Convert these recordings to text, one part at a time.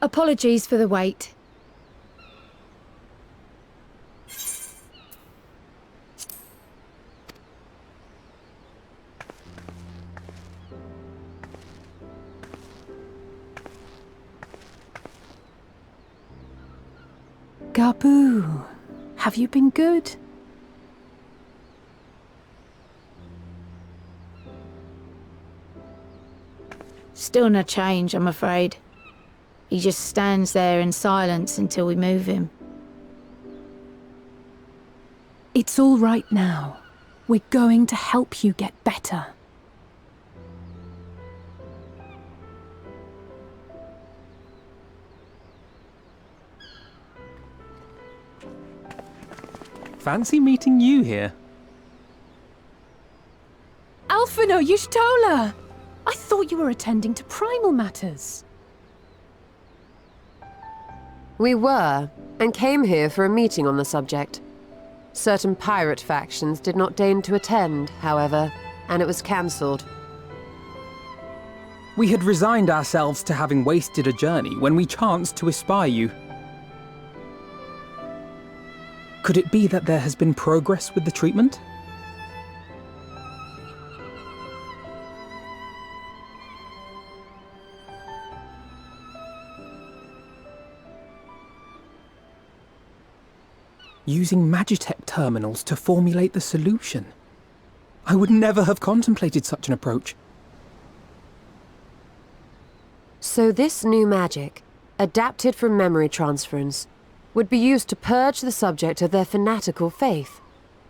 Apologies for the wait. Gabu, have you been good? Still no change, I'm afraid. He just stands there in silence until we move him. It's all right now. We're going to help you get better. Fancy meeting you here. Alphino Yushtola! I thought you were attending to primal matters. We were, and came here for a meeting on the subject. Certain pirate factions did not deign to attend, however, and it was cancelled. We had resigned ourselves to having wasted a journey when we chanced to espy you. Could it be that there has been progress with the treatment? Using Magitech terminals to formulate the solution. I would never have contemplated such an approach. So this new magic, adapted from memory transference, would be used to purge the subject of their fanatical faith,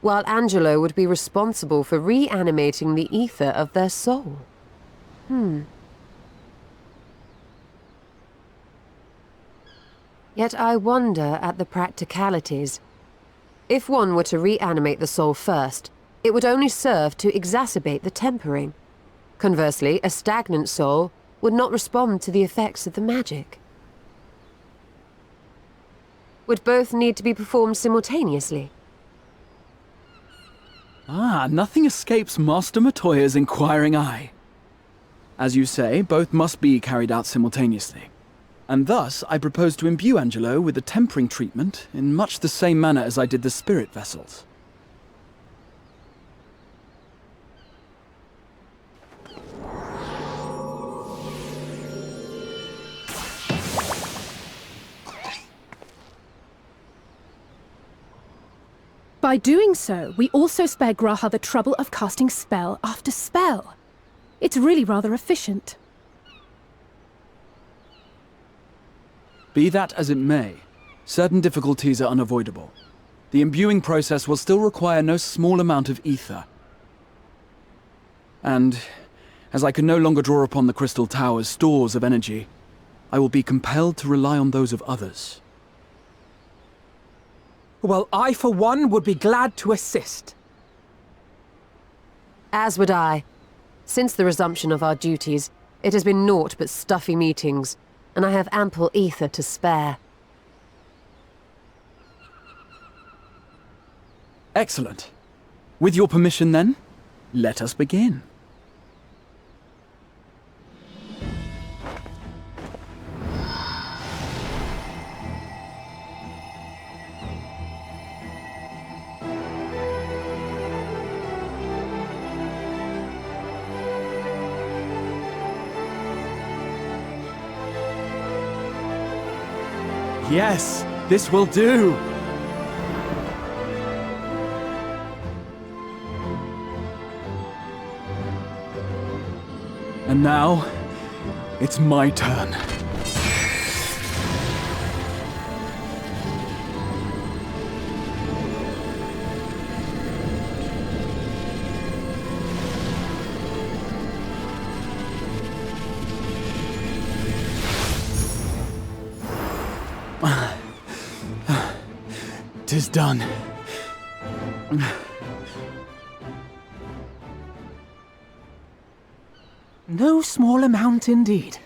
while Angelo would be responsible for reanimating the ether of their soul. Yet I wonder at the practicalities. If one were to reanimate the soul first, it would only serve to exacerbate the tempering. Conversely, a stagnant soul would not respond to the effects of the magic. Would both need to be performed simultaneously? Nothing escapes Master Matoya's inquiring eye. As you say, both must be carried out simultaneously. And thus, I propose to imbue Angelo with the tempering treatment in much the same manner as I did the spirit vessels. By doing so, we also spare Graha the trouble of casting spell after spell. It's really rather efficient. Be that as it may, certain difficulties are unavoidable. The imbuing process will still require no small amount of ether. And, as I can no longer draw upon the Crystal Tower's stores of energy, I will be compelled to rely on those of others. Well, I for one would be glad to assist. As would I. Since the resumption of our duties, it has been naught but stuffy meetings, and I have ample ether to spare. Excellent. With your permission then, let us begin. Yes, this will do! And now, it's my turn. Tis done. No small amount indeed.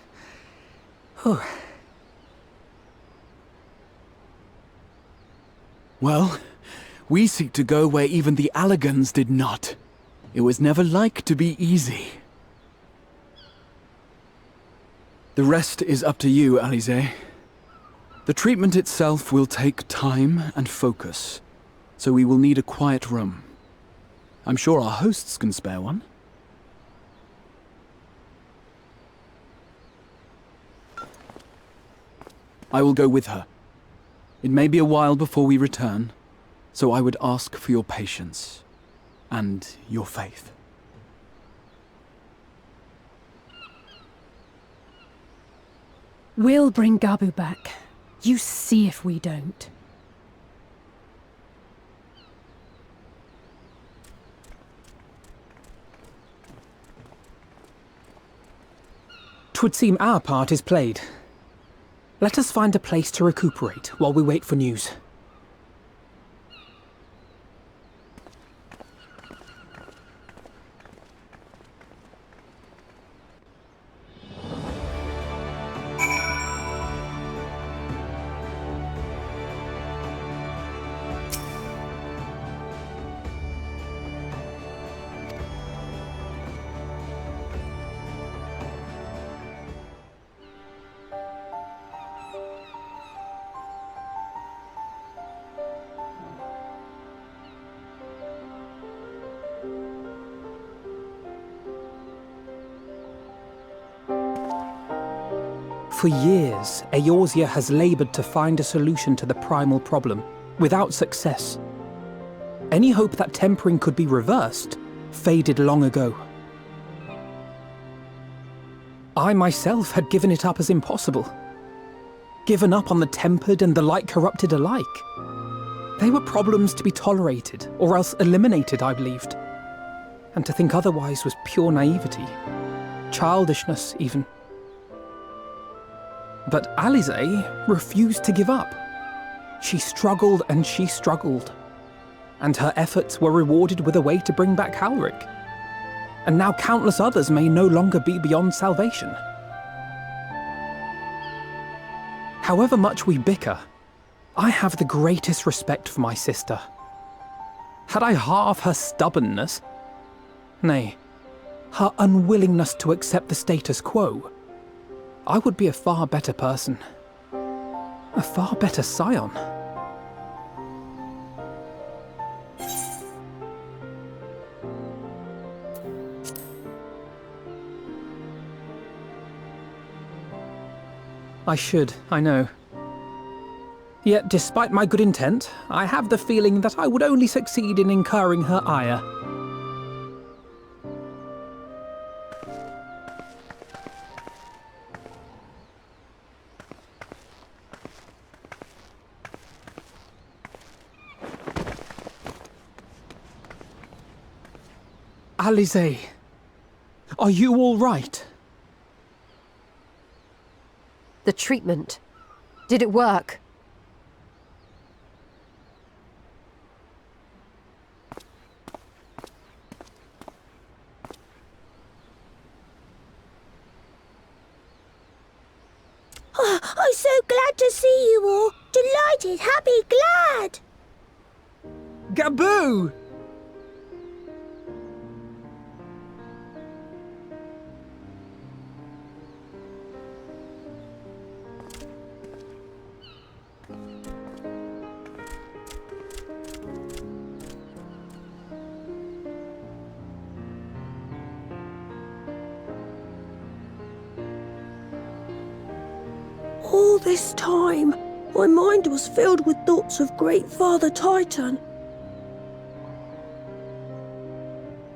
Well, we seek to go where even the Allegans did not. It was never like to be easy. The rest is up to you, Alize. The treatment itself will take time and focus, so we will need a quiet room. I'm sure our hosts can spare one. I will go with her. It may be a while before we return, so I would ask for your patience and your faith. We'll bring Gabu back. You see if we don't. 'Twould seem our part is played. Let us find a place to recuperate while we wait for news. For years, Eorzea has laboured to find a solution to the primal problem, without success. Any hope that tempering could be reversed faded long ago. I myself had given it up as impossible. Given up on the tempered and the light-corrupted alike. They were problems to be tolerated, or else eliminated, I believed. And to think otherwise was pure naivety. Childishness, even. But Alize refused to give up. She struggled and she struggled. And her efforts were rewarded with a way to bring back Halric. And now countless others may no longer be beyond salvation. However much we bicker, I have the greatest respect for my sister. Had I half her stubbornness, nay, her unwillingness to accept the status quo, I would be a far better person. A far better scion. I should, I know. Yet, despite my good intent, I have the feeling that I would only succeed in incurring her ire. Alize, are you all right? The treatment. Did it work? Oh, I'm so glad to see you all. Delighted, happy, glad. Gabu! All this time, my mind was filled with thoughts of Great Father Titan.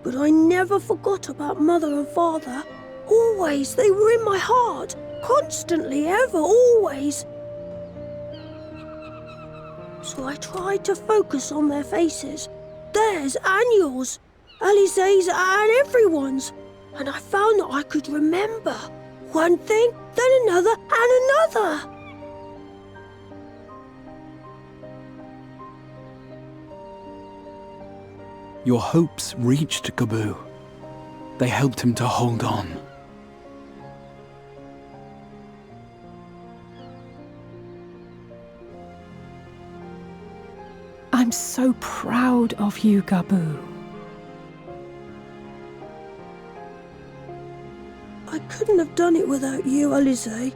But I never forgot about Mother and Father. Always, they were in my heart. Constantly, ever, always. So I tried to focus on their faces. Theirs and yours. Alize's and everyone's. And I found that I could remember. One thing, then another, and another. Your hopes reached Gabu. They helped him to hold on. I'm so proud of you, Gabu. I couldn't have done it without you, Alize.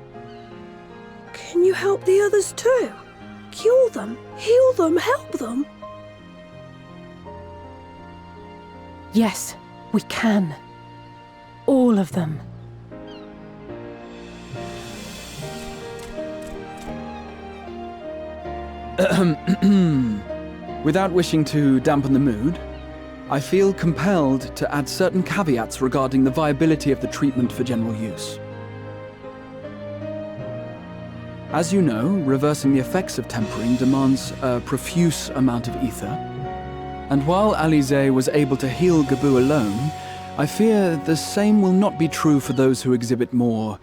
Can you help the others too? Cure them, heal them, help them? Yes, we can. All of them. Without wishing to dampen the mood, I feel compelled to add certain caveats regarding the viability of the treatment for general use. As you know, reversing the effects of tempering demands a profuse amount of ether. And while Alize was able to heal Gabu alone, I fear the same will not be true for those who exhibit more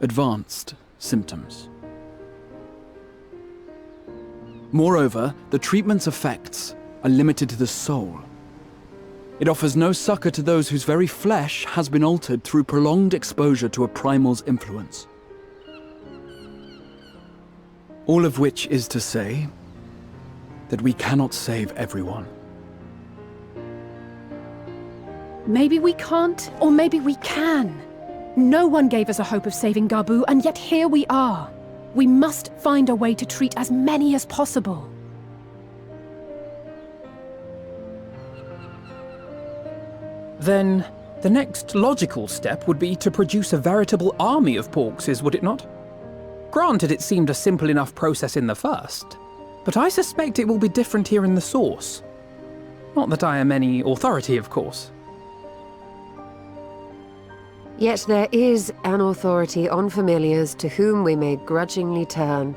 advanced symptoms. Moreover, the treatment's effects are limited to the soul. It offers no succor to those whose very flesh has been altered through prolonged exposure to a primal's influence. All of which is to say that we cannot save everyone. Maybe we can't, or maybe we can. No one gave us a hope of saving Gabu, and yet here we are. We must find a way to treat as many as possible. Then, the next logical step would be to produce a veritable army of Porkses, would it not? Granted, it seemed a simple enough process in the first, but I suspect it will be different here in the source. Not that I am any authority, of course. Yet there is an authority on familiars to whom we may grudgingly turn.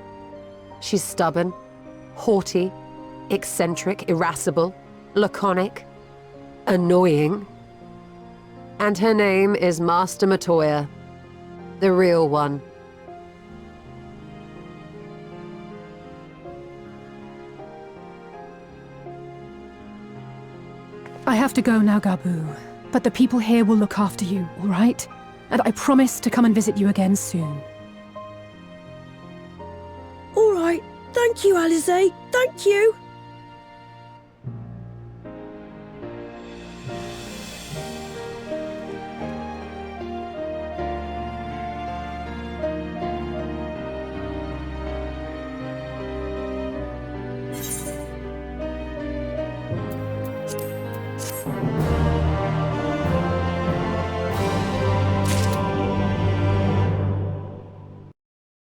She's stubborn, haughty, eccentric, irascible, laconic, annoying. And her name is Master Matoya, the real one. I have to go now, Gabu. But the people here will look after you, all right? And I promise to come and visit you again soon. All right. Thank you, Alize. Thank you.